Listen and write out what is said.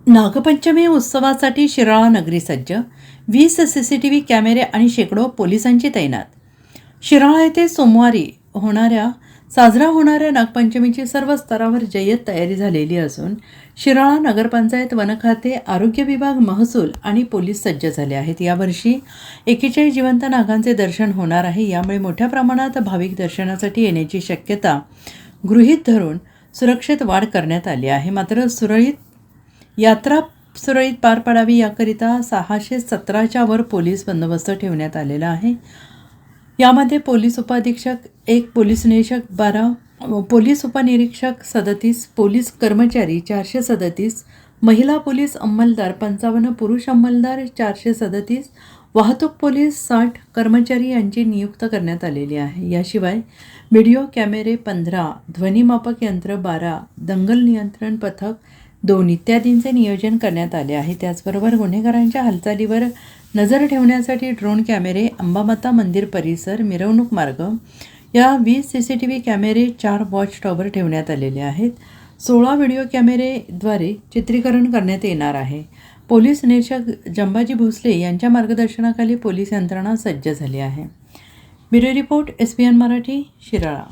नागपंचमी उत्सवासाठी शिराळा नगरी सज्ज. 20 CCTV कॅमेरे आणि शेकडो पोलिसांची तैनात. शिराळा येथे सोमवारी साजरा होणाऱ्या नागपंचमीची सर्व स्तरावर जय्यत तयारी झालेली असून शिराळा नगरपंचायत, वन खाते, आरोग्य विभाग, महसूल आणि पोलीस सज्ज झाले आहेत. यावर्षी 41 जिवंत नागांचे दर्शन होणार आहे. यामुळे मोठ्या प्रमाणात भाविक दर्शनासाठी येण्याची शक्यता गृहीत धरून सुरक्षेत वाढ करण्यात आली आहे. मात्र यात्रा सुरळीत पार पडावी याकरिता 617च्या वर पोलीस बंदोबस्त ठेवण्यात आलेला आहे. यामध्ये पोलीस उपाधीक्षक 1, पोलीस निरीक्षक 12, पोलीस उपनिरीक्षक 37, पोलीस कर्मचारी 437, महिला पोलीस अंमलदार 55, पुरुष अंमलदार 437, वाहतूक पोलीस 60 कर्मचारी यांची नियुक्त करण्यात आलेली आहे. याशिवाय व्हिडिओ कॅमेरे 15, ध्वनिमापक यंत्र 12, दंगल नियंत्रण पथक 2 इत्यादींचे नियोजन करण्यात आले आहे. त्याचबरोबर गुन्हेगारांच्या हालचालीवर नजर ठेवण्यासाठी ड्रोन कॅमेरे, अंबामाता मंदिर परिसर, मिरवणूक मार्ग या 20 CCTV कॅमेरे, 4 वॉच टॉवर ठेवण्यात आलेले आहेत. 16 व्हिडिओ कॅमेरेद्वारे चित्रीकरण करण्यात येणार आहे. पोलीस निरीक्षक जंबाजी भोसले यांच्या मार्गदर्शनाखाली पोलीस यंत्रणा सज्ज झाली आहे. Bureau report, SBN Marathi, Shirala.